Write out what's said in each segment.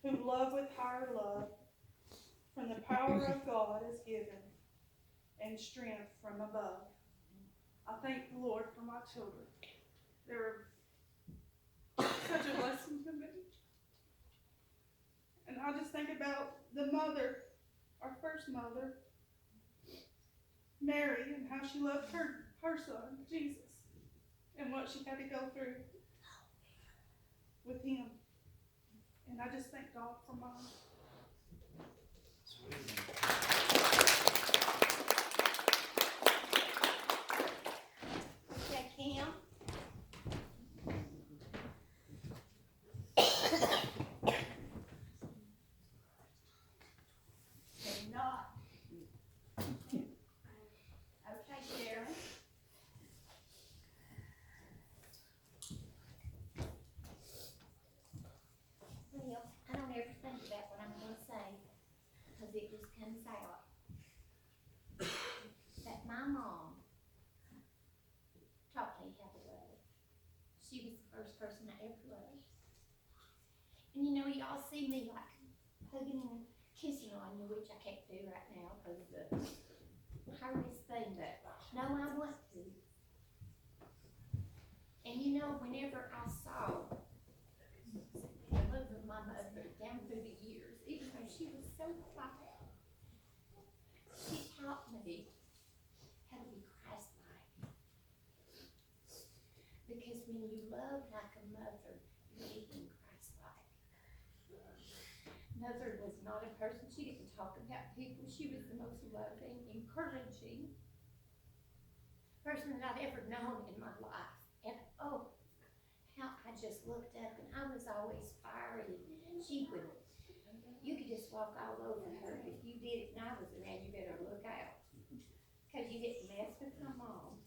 whom love with higher love from the power of God is given, and strength from above. I thank the Lord for my children. They're such a blessing to me. And I just think about the mother, our first mother, Mary, and how she loved her son, Jesus, and what she had to go through with him. And I just thank God for mine. Okay, Kim. They're not. Okay, Sharon. Well, I don't ever think about what I'm gonna say, because it just comes out. That my mom taught me how to love. She was the first person I ever loved. And you know, y'all see me like hugging and kissing on you, which I can't do right now because of the hardest thing, but no, I want to. And you know, whenever I saw the love of my mother down through the years, even though she was so quiet, she taught me how to be Christ-like. Because when you love like a mother, you're being Christ-like. Mother was not a person, she didn't talk about people, she was the most loving, encouraging person that I've ever known in my life. And oh, how I just looked up, and I was always fiery, and she would, you could just walk all over her. If you did it and I was around, you better look out, because you didn't mess with my mom.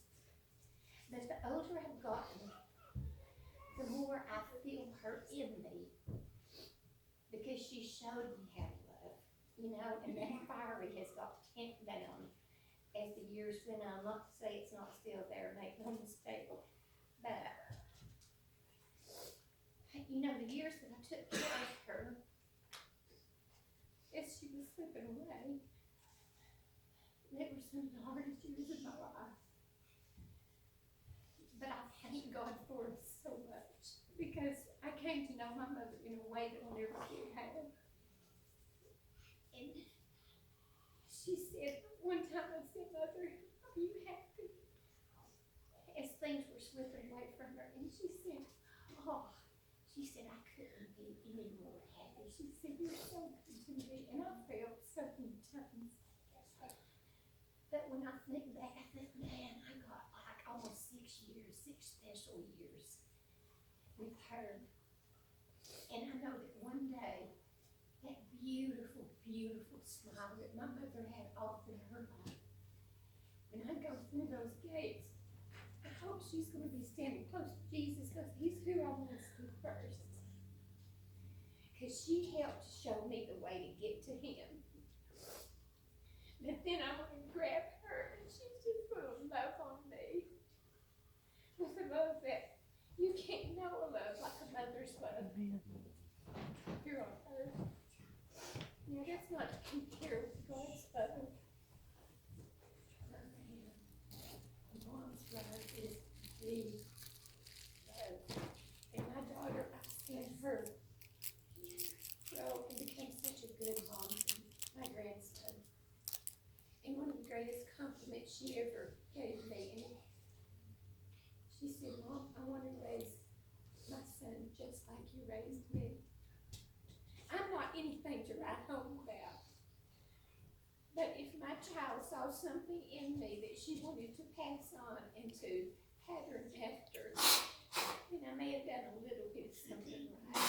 But the older I've gotten, the more I feel her in me, because she showed me how to love, you know, and that fiery has got tamped down as the years went on. Not to say it's not still there, make no mistake, but you know, the years that I took care of her as she was slipping away, they were some of the hardest years of my life. But I thank God for it so much, because I came to know my mother in a way that I never did have. And she said, one time I said, Mother, are you happy? As things were slipping away from her, and she said, oh, she said, I couldn't be any more happy. She said, you're so good to me, and I felt so many times. But when I think back, I think, man, I got like almost 6 years, 6 special years with her. And I know that one day, that beautiful, beautiful smile that my mother had offered her life, when I go through those gates, I hope she's going to be standing close to Jesus, because he's who I want to see first. Because she helped show me the way to get to him. But then I want to grab her, and she's just going to love on me with a love that you can't know a love like a mother's love here on earth. Now, that's not to compare with God's love. Mom's love is the love. And my daughter, I've seen her grow and become such a good mom to my grandson. And one of the greatest compliments she ever gave me, and she said, Mom, I want to raise my son just like you raised me. I'm not anything to write home about. But if my child saw something in me that she wanted to pass on and to pattern after, then I may have done a little bit of something right.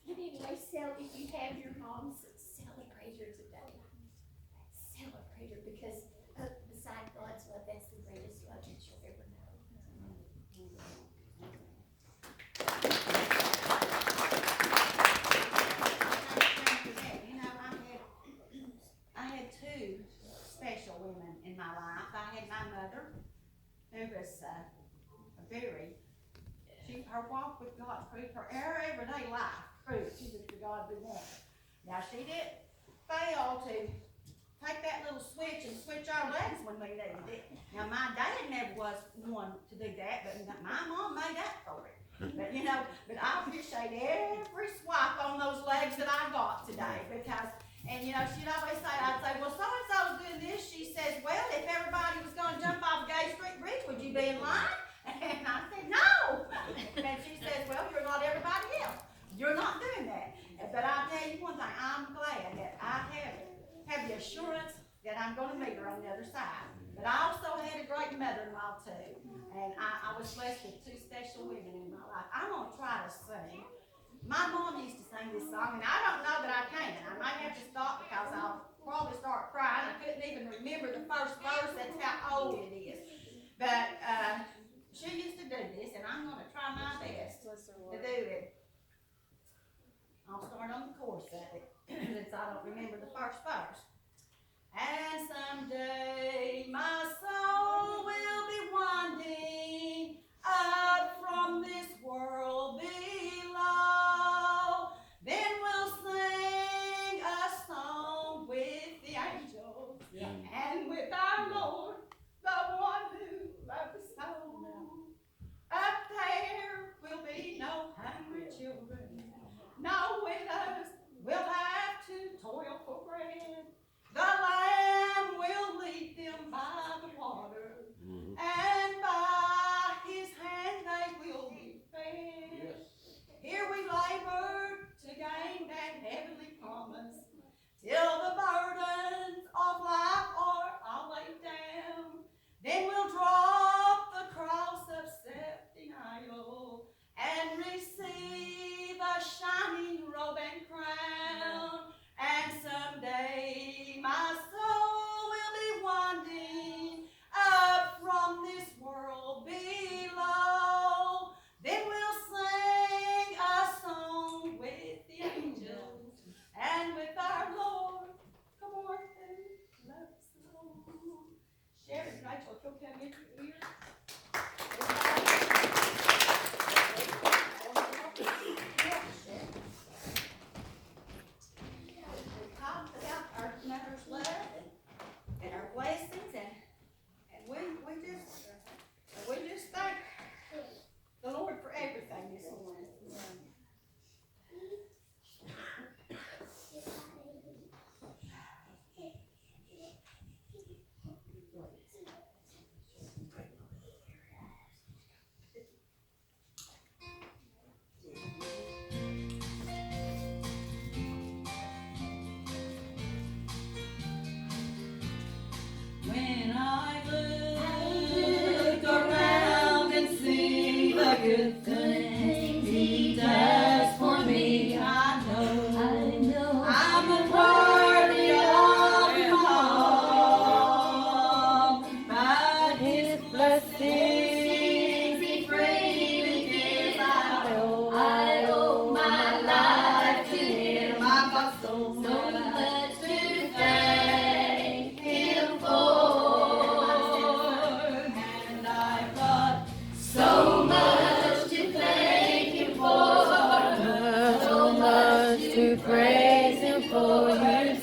But anyway, if you have your mom, celebrate her today. Celebrate her, because beside God's love, that's the greatest love that you'll ever know. You know, I had two special women in my life. I had my mother, who was her walk with God proved her every day. Now, she didn't fail to take that little switch and switch our legs when we needed it. Now, my dad never was one to do that, but my mom made up for it. But but I appreciate every swipe on those legs that I got today because, and she'd always say, I'd say, well, so-and-so's doing this. She says, well, if everybody was going to jump off Gay Street Bridge, would you be in line? And I said, no. And she says, well, you're not everybody else. You're not doing that. But I'll tell you one thing, I'm glad that I have the assurance that I'm going to meet her on the other side. But I also had a great mother-in-law too. And I was blessed with two special women in my life. I'm going to try to sing. My mom used to sing this song, and I don't know that I can. I might have to stop because I'll probably start crying. I couldn't even remember the first verse. That's how old it is. But she used to do this, and I'm going to try my best to do it. I'll start on the chorus of it, since I don't remember the first verse. And someday my soul will be winding up from this world below. Then we'll sing a song with the angels and with our Lord, the one who loves us so. Up there will be no hungry children, no widows will have to toil for bread. The Lamb will lead them by the water, and by His hand they will be fed. Yes. Here we labor to gain that heavenly promise, till the burdens of life are all laid down. Then we'll drop the cross of self-denial and receive a shining robe and crown. And someday my soul will be winding up from this world below. Then we'll sing a song with the angels and with our Lord. Come on, who loves us all. Sharon, Rachel, if you'll come in here. Mother's love and our blessings, and we just thank the Lord for everything this morning. When I look around and see the good things He does for me, I know I'm unworthy of Him all, but His blessings He freely gives. I owe my life to Him. I've got so much to thank Him for. So much to thank Him for, so much to praise Him for.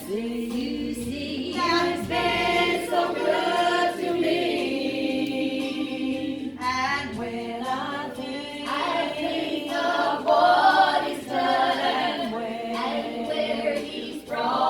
You see, God has been so good to me. And when I think of what He's done and where He's brought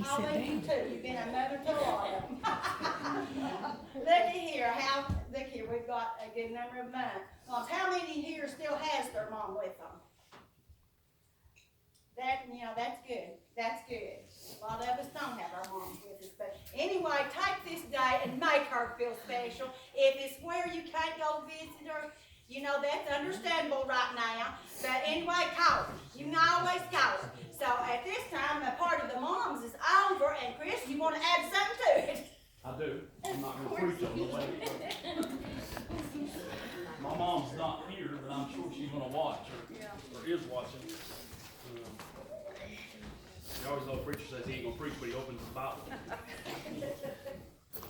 I'll leave you too. You've been a mother to a lot of them. Look here, we've got a good number of moms. How many here still has their mom with them? That's good. That's good. A lot of us don't have our moms with us. But anyway, take this day and make her feel special. If it's where you can't go visit her, that's understandable right now. But anyway, call her. You can always call her. So at this time, the part of the moms is over. And Chris, you want to add something to it? I do. I'm not going to preach on the way. My mom's not here, but I'm sure she's going to watch or is watching. You always know a preacher says he ain't going to preach, but he opens the Bible.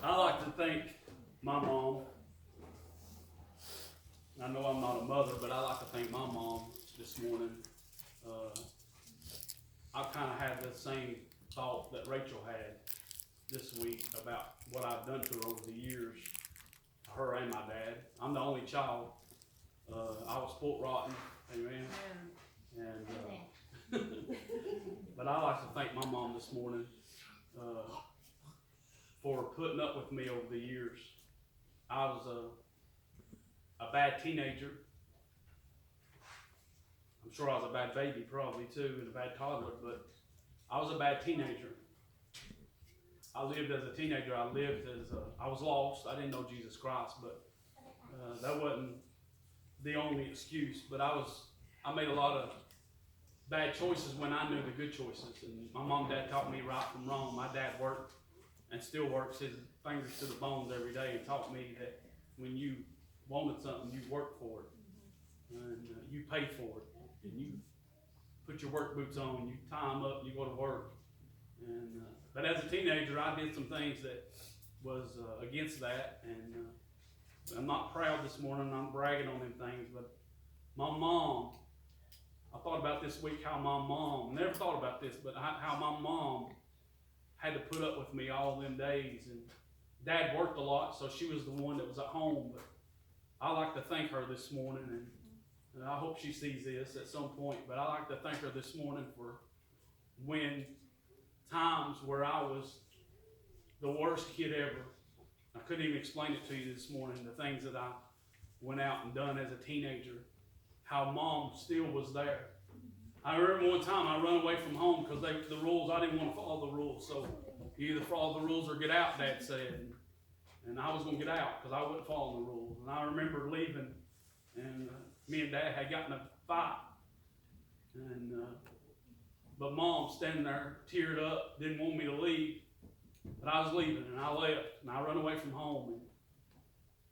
I like to thank my mom. I know I'm not a mother, but I like to thank my mom this morning. I kind of had the same thought that Rachel had this week about what I've done to her over the years, her and my dad. I'm the only child. I was spoiled rotten, amen. And but I like to thank my mom this morning for putting up with me over the years. I was a bad teenager. I'm sure I was a bad baby probably too, and a bad toddler, but I was a bad teenager. I lived as a teenager. I was lost. I didn't know Jesus Christ, but that wasn't the only excuse. But I made a lot of bad choices when I knew the good choices. And my mom and dad taught me right from wrong. My dad worked and still works his fingers to the bones every day and taught me that when you wanted something, you worked for it. And you paid for it. And you put your work boots on, you tie them up, and you go to work. And but as a teenager, I did some things that was against that. And I'm not proud this morning. I'm bragging on them things. But my mom, I thought about this week how my mom, never thought about this, but how my mom had to put up with me all them days. And Dad worked a lot, so she was the one that was at home. But I like to thank her this morning, and I hope she sees this at some point. But I like to thank her this morning for when times where I was the worst kid ever. I couldn't even explain it to you this morning, the things that I went out and done as a teenager. How Mom still was there. I remember one time I run away from home because the rules, I didn't want to follow the rules. So you either follow the rules or get out, Dad said. And I was going to get out because I wasn't following the rules. And I remember leaving, and me and Dad had gotten a fight. And but Mom standing there, teared up, didn't want me to leave. But I was leaving, and I left, and I run away from home.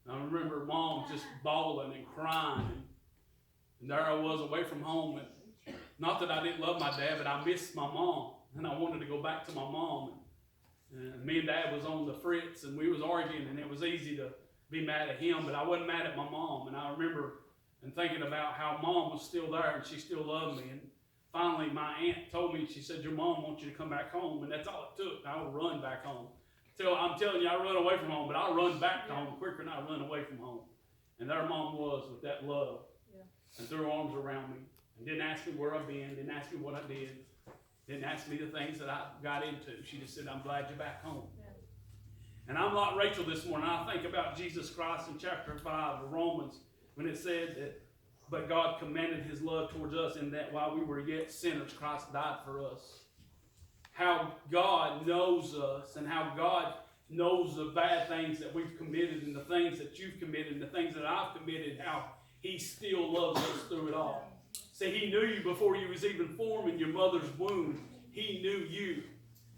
And I remember Mom just bawling and crying. And there I was away from home. And not that I didn't love my dad, but I missed my mom. And I wanted to go back to my mom. And me and Dad was on the fritz, and we was arguing, and it was easy to be mad at him, but I wasn't mad at my mom. And I remember and thinking about how Mom was still there, and she still loved me. And finally, my aunt told me, she said, your mom wants you to come back home. And that's all it took. I would run back home. I'm telling you, I run away from home, but I run back to home quicker than I run away from home. And there Mom was with that love. And threw her arms around me. And didn't ask me where I've been. Didn't ask me what I did. Didn't ask me the things that I got into. She just said, I'm glad you're back home. Yeah. And I'm like Rachel this morning. I think about Jesus Christ in chapter 5 of Romans, when it said that, but God commended his love towards us in that while we were yet sinners, Christ died for us. How God knows us, and how God knows the bad things that we've committed, and the things that you've committed, and the things that I've committed, how he still loves us through it all. See, he knew you before you was even formed in your mother's womb. He knew you.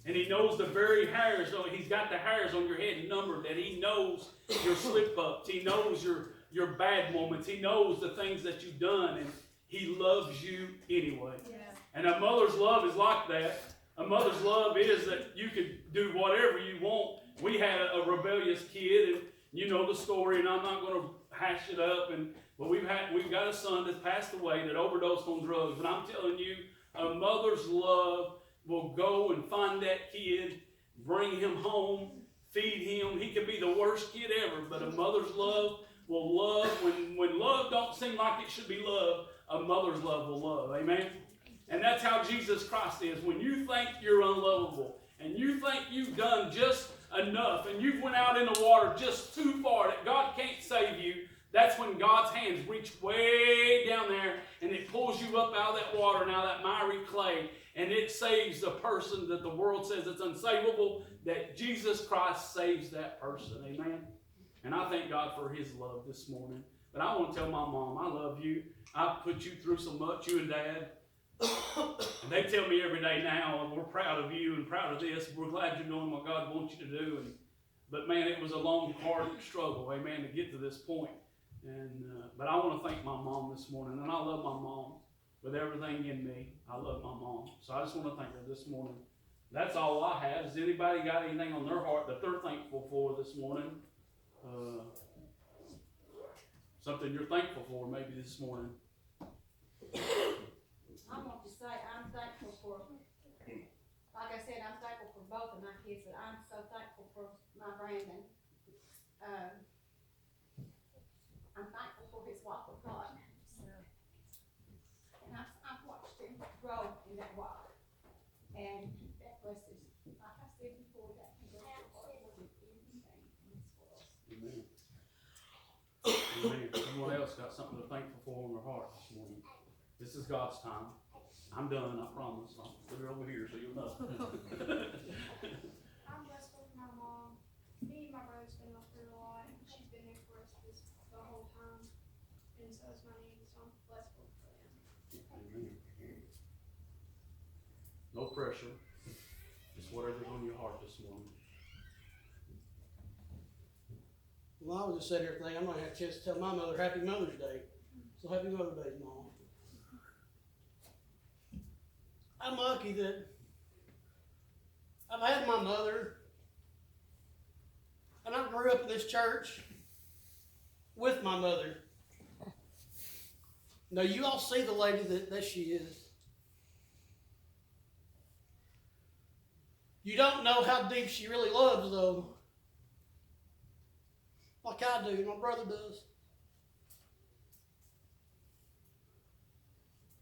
And he knows the very hairs. So he's got the hairs on your head numbered. That he knows your slip-ups. He knows your bad moments. He knows the things that you've done. And he loves you anyway. Yeah. And a mother's love is like that. A mother's love is that you can do whatever you want. We had a rebellious kid, and you know the story, and I'm not going to hash it up. But we've got a son that's passed away that overdosed on drugs. But I'm telling you, a mother's love will go and find that kid, bring him home, feed him. He could be the worst kid ever, but a mother's love will love. When love don't seem like it should be love, a mother's love will love. Amen? And that's how Jesus Christ is. When you think you're unlovable, and you think you've done just enough, and you've went out in the water just too far that God can't save you, that's when God's hands reach way down there, and it pulls you up out of that water and out of that miry clay, and it saves the person that the world says it's unsavable, that Jesus Christ saves that person. Amen? And I thank God for His love this morning. But I want to tell my mom, I love you. I've put you through so much, you and Dad. And they tell me every day now, we're proud of you and proud of this. We're glad you're doing what God wants you to do. But man, it was a long, hard struggle, amen, to get to this point. But I want to thank my mom this morning. And I love my mom with everything in me. I love my mom. So I just want to thank her this morning. That's all I have. Has anybody got anything on their heart that they're thankful for this morning? Something you're thankful for maybe this morning. I want to say I'm thankful for, like I said, I'm thankful for both of my kids, but I'm so thankful for my Brandon. I'm thankful for his walk with God. And I've watched him grow in that walk. And that blesses, like I said before, that can bless your heart more than anything in this world. Amen. Amen. Someone else got something to thankful for on their heart this morning. This is God's time. I'm done, I promise. I'll put it over here so you'll know. I'm blessed with my mom. Me and my brother's been up through a lot, and she's been there for us the whole time. And so is my niece, so I'm blessed for them. Amen. No pressure. Just whatever's on your heart this morning. Well, I was just sitting here thinking, I'm not going to have a chance to tell my mother Happy Mother's Day. So Happy Mother's Day, Mom. I'm lucky that I've had my mother, and I grew up in this church with my mother. Now, you all see the lady that she is. You don't know how deep she really loves, though. Like I do, my brother does.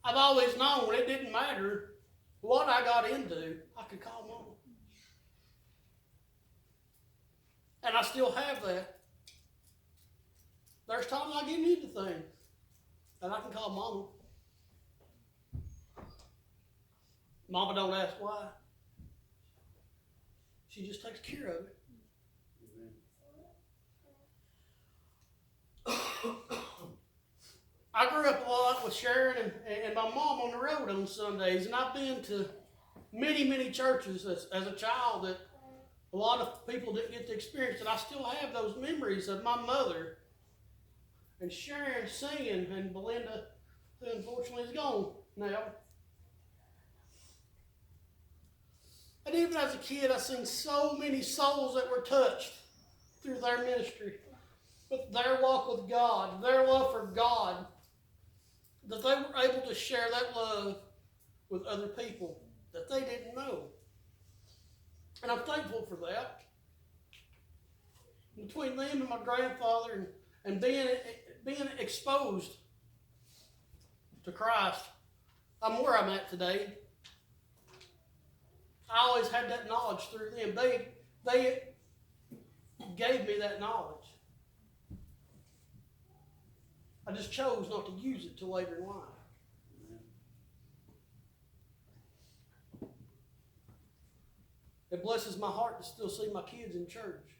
I've always known it didn't matter what I got into, I could call Mama. And I still have that. There's times I get into things, and I can call Mama. Mama don't ask why. She just takes care of it. I grew up a lot with Sharon and my mom on the road on Sundays, and I've been to many, many churches as a child that a lot of people didn't get to experience, and I still have those memories of my mother and Sharon singing, and Belinda, who unfortunately is gone now. And even as a kid, I've seen so many souls that were touched through their ministry, with their walk with God, their love for God, that they were able to share that love with other people that they didn't know. And I'm thankful for that. Between them and my grandfather and being exposed to Christ, I'm where I'm at today. I always had that knowledge through them. They gave me that knowledge. I just chose not to use it till later in life. It blesses my heart to still see my kids in church.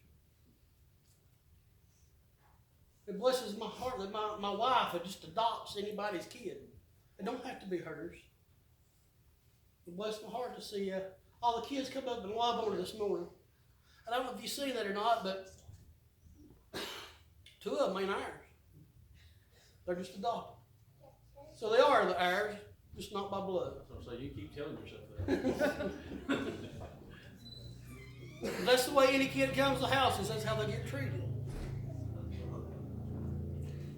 It blesses my heart that my wife just adopts anybody's kid. It don't have to be hers. It blesses my heart to see all the kids come up and love on her this morning. I don't know if you've seen that or not, but 2 of them ain't ours. They're just adopted. So they are the ours, just not by blood. So you keep telling yourself that. That's the way any kid comes to houses. That's how they get treated.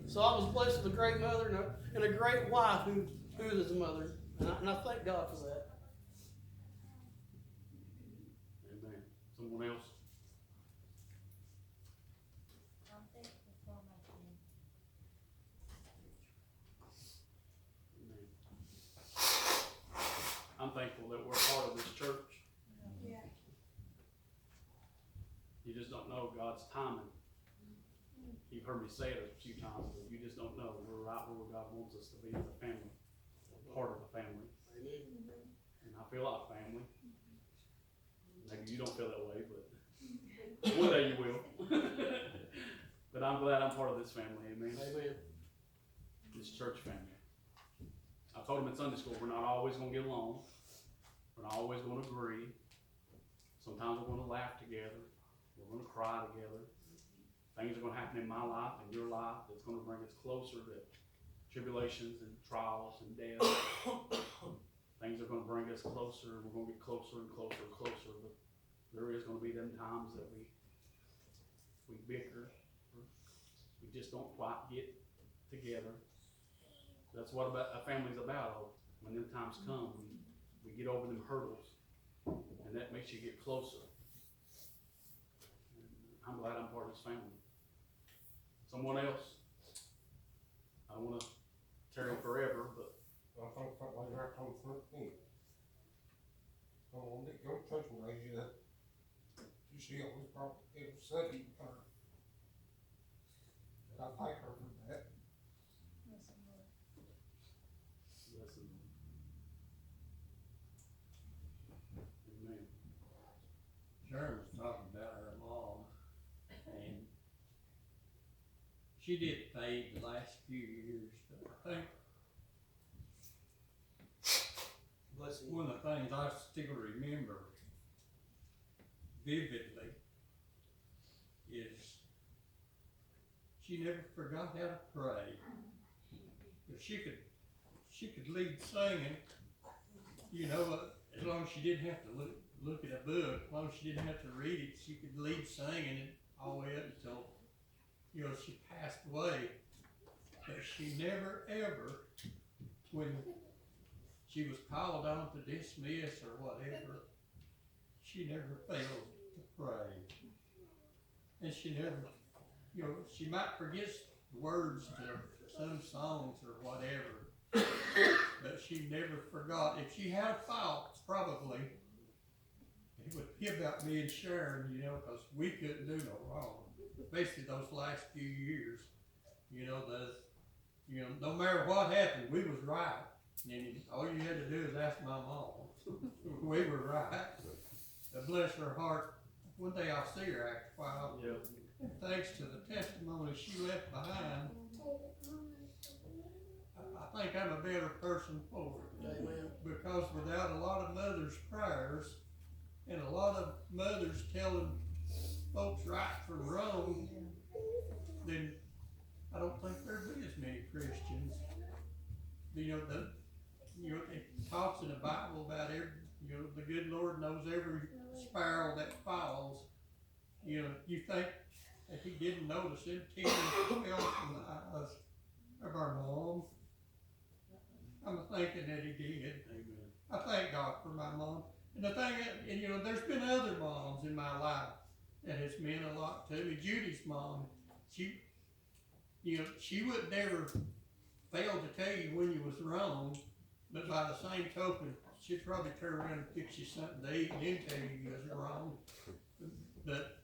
So I was blessed with a great mother and a great wife who is a mother. And I thank God for that. Amen. Someone else? I'm thankful for my friends. I'm thankful that we're part of this church. Yeah. just don't know God's timing. You've heard me say it a few times, but you just don't know. We're right where God wants us to be as a family, part of a family. And I feel like family. Maybe you don't feel that way, but one day you will. But I'm glad I'm part of this family, amen. Amen. This church family. I told them in Sunday school, we're not always going to get along. We're not always going to agree. Sometimes we're going to laugh together. We're going to cry together. Things are going to happen in my life and your life that's going to bring us closer to tribulations and trials and death. Things are going to bring us closer. We're going to get closer and closer and closer. But there is going to be them times that we bicker. We just don't quite get together. That's what a family's about. When them times come, we get over them hurdles, and that makes you get closer. And I'm glad I'm part of this family. Someone else. I don't want to tarry forever, but I think something like that on 13. On your church will raise you up. You see always probably every Sunday with her. And I thank her for that. listen. Amen. Sharon was talking about her mom, and she did fade the last few years, but I think one of the things I still remember vividly is she never forgot how to pray. If she could lead singing, as long as she didn't have to look at a book, as long as she didn't have to read it, she could lead singing it all the way up until, she passed away. But she never ever, when she was called on to dismiss or whatever, she never failed to pray. And she never, she might forget the words to some songs or whatever, but she never forgot. If she had a thought, probably, it would be about me and Sharon, because we couldn't do no wrong. Basically, those last few years, no matter what happened, we was right. And all you had to do is ask my mom. We were right. But bless her heart, one day I'll see her after a while. Yeah. And thanks to the testimony she left behind, I think I'm a better person for it. Amen. Because without a lot of mothers' prayers and a lot of mothers telling folks right from wrong, then I don't think there'd be as many Christians. It talks in the Bible about the good Lord knows every sparrow that falls. You think that he didn't notice them tears fell from the eyes of our mom. I'm thinking that he did. Amen. I thank God for my mom. And the thing, there's been other moms in my life that has meant a lot to me. Judy's mom, she would never fail to tell you when you was wrong, but by the same token, she'd probably turn around and fix you something to eat and then tell you was wrong. But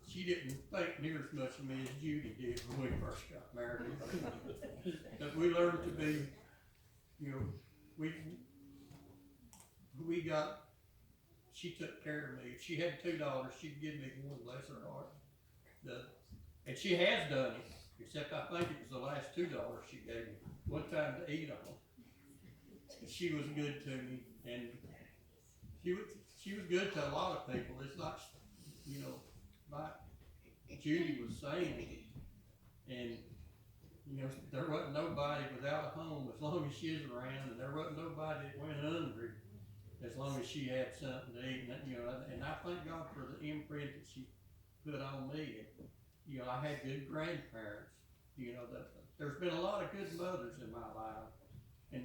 she didn't think near as much of me as Judy did when we first got married. But we learned to be, she took care of me. If she had $2, she'd give me one, bless her heart. And she has done it, except I think it was the last $2 she gave me one time to eat on. She was good to me, and she was good to a lot of people. It's not, like Judy was saying, and there wasn't nobody without a home as long as she was around, and there wasn't nobody that went hungry as long as she had something to eat. And I thank God for the imprint that she put on me. And, I had good grandparents. There's been a lot of good mothers in my life, and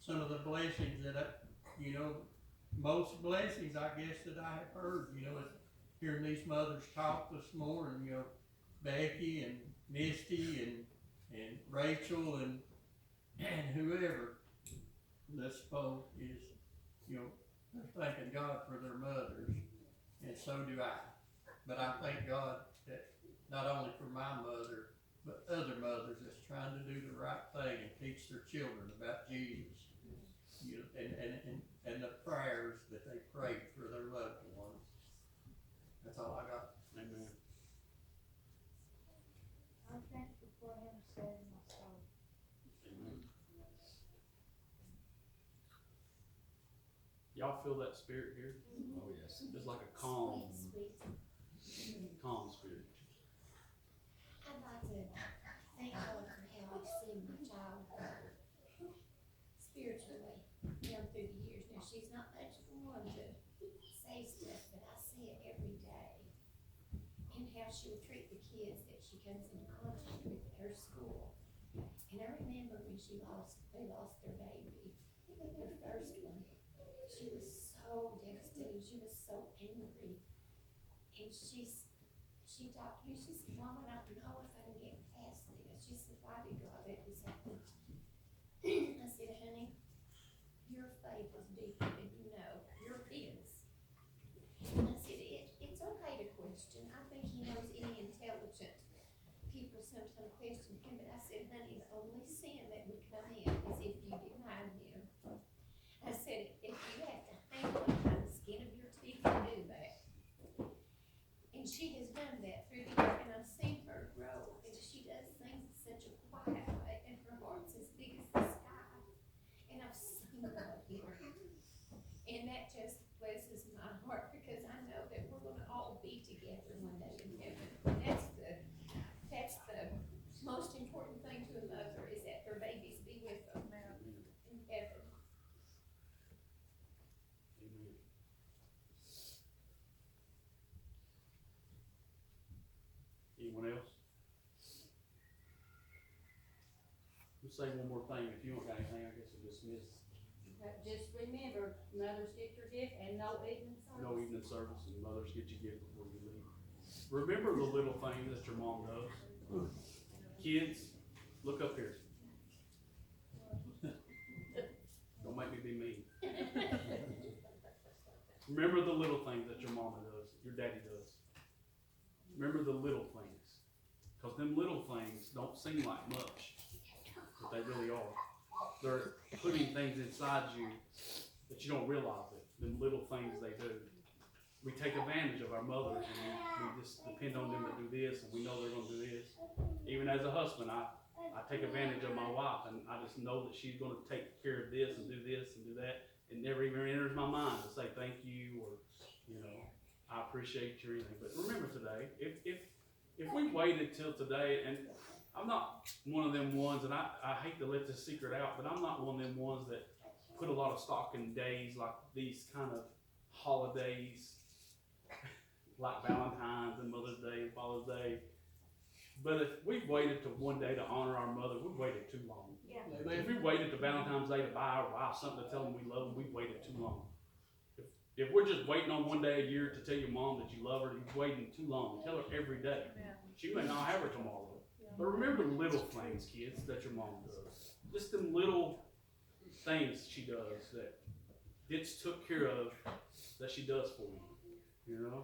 some of the blessings that most blessings I guess that I have heard, is hearing these mothers talk this morning, Becky and Misty and Rachel and whoever this spoke is, they're thanking God for their mothers, and so do I. But I thank God that not only for my mother, but other mothers that's trying to do the right thing and teach their children about Jesus. You know, and the prayers that they pray for their loved ones. That's all I got. Amen. I'm thankful for him saving my soul. Amen. Y'all feel that spirit here? Oh, yes. It's like a calm, Sweet, sweet. calm spirit. I'd like to thank God for how I've seen my child grow spiritually down through the years. Now, she's not much of one to say stuff, but I see it every day. And how she'll treat the kids that she comes into contact with at her school. And I remember when they lost their baby, their first one. She was so devastated, she was so angry. And she talked to me, she said, Mama, I don't know if I can get past this. She said, why did God let this happen? I said, honey, your faith is deeper than you know. Your is. And I said, it's okay to question. I think he knows any intelligent people sometimes question him. But I said, honey, the only sin that would come in is if you deny him. I said, if you have to hang on by the skin of your teeth to do that. And she has done that through the year, and I've seen her grow, and she does things in such a quiet way, and her heart's as big as the sky. And I've seen God here. And that just blesses my heart, because I know that we're gonna all be together one day in heaven. And that's the most important thing to a mother, is that their babies be with them in heaven. Amen. Anyone else? We'll say one more thing. If you don't got anything, I guess we'll dismiss. Just remember, mothers get your gift and no evening service. No evening service, and mothers get you gift before you leave. Remember the little things that your mom does. Kids, look up here. Don't make me be mean. Remember the little things that your mama does, your daddy does. Remember the little things. Because them little things don't seem like much, but they really are. They're putting things inside you that you don't realize it. Them little things they do. We take advantage of our mothers, and we just depend on them to do this, and we know they're going to do this. Even as a husband, I take advantage of my wife, and I just know that she's going to take care of this and do that. It never even enters my mind to say thank you or, I appreciate you or anything. But remember today, if we waited till today, and I'm not one of them ones, and I hate to let this secret out, but I'm not one of them ones that put a lot of stock in days like these kind of holidays, like Valentine's and Mother's Day and Father's Day. But if we've waited to one day to honor our mother, we've waited too long. Yeah. If we waited to Valentine's Day to buy our wife something to tell them we love them, we've waited too long. If we're just waiting on one day a year to tell your mom that you love her, you're waiting too long. Tell her every day. She may not have her tomorrow. But remember the little things, kids, that your mom does. Just them little things she does that gets took care of, that she does for you.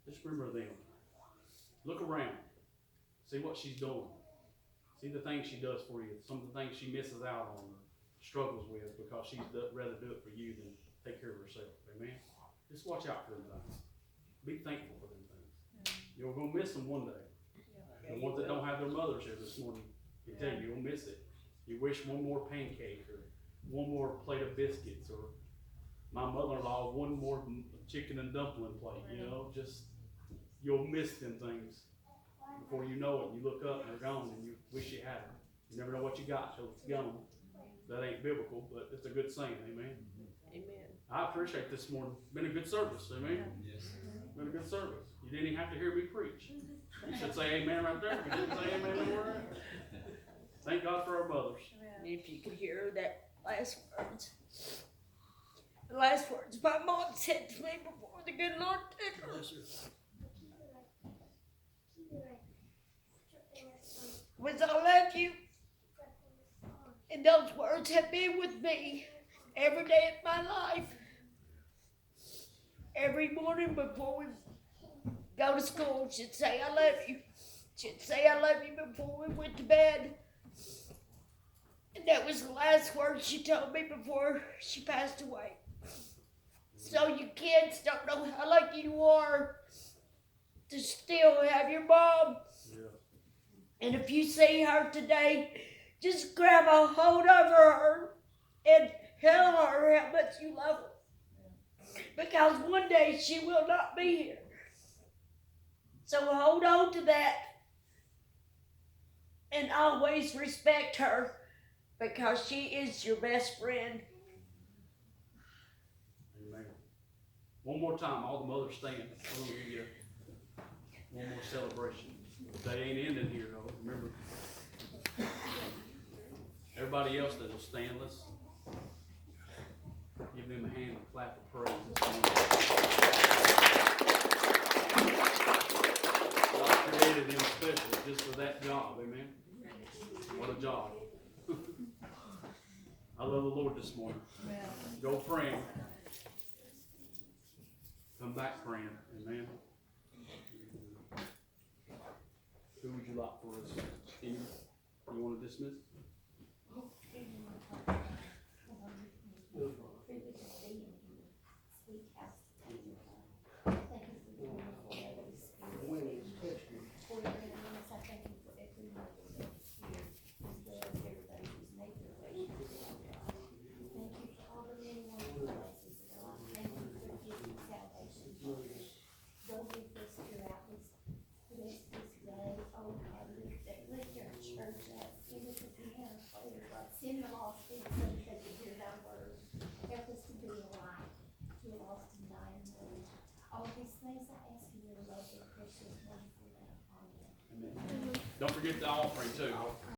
Just remember them. Look around. See what she's doing. See the things she does for you. Some of the things she misses out on or struggles with because she'd rather do it for you than take care of herself. Amen? Just watch out for them things. Be thankful for them things. You're going to miss them one day. The ones that don't have their mothers here this morning, I tell you, you'll miss it. You wish one more pancake or one more plate of biscuits, or my mother-in-law one more chicken and dumpling plate. Just you'll miss them things before you know it. You look up and they're gone, and you wish you had them. You never know what you got till it's gone. That ain't biblical, but it's a good saying. Amen. Amen. I appreciate this morning. Been a good service. Amen. Yes. Been a good service. You didn't even have to hear me preach. You should say amen right there. You didn't say amen anywhere. Thank God for our mothers. If you could hear that last words. The last words my mom said to me before the good Lord took her was, I love you. And those words have been with me every day of my life. Every morning before we go to school, she'd say, I love you. She'd say, I love you before we went to bed. And that was the last words she told me before she passed away. So you kids don't know how lucky you are to still have your mom. Yeah. And if you see her today, just grab a hold of her and tell her how much you love her. Because one day she will not be here. So hold on to that and always respect her because she is your best friend. Amen. One more time, all the mothers stand. We're gonna give you one more celebration. They ain't ending here though, remember. Everybody else that will stand, let's give them a hand and clap of praise this morning. God created them special just for that job, amen. What a job. I love the Lord this morning. Go praying. Come back praying, amen. Who would you like for us? Amy, you want to dismiss? Send the lost people so that they can hear thy word. Help us to be a light to a lost and dying world. All these things I ask in your love and precious, wonderful name. Amen. Amen. Don't forget the offering too.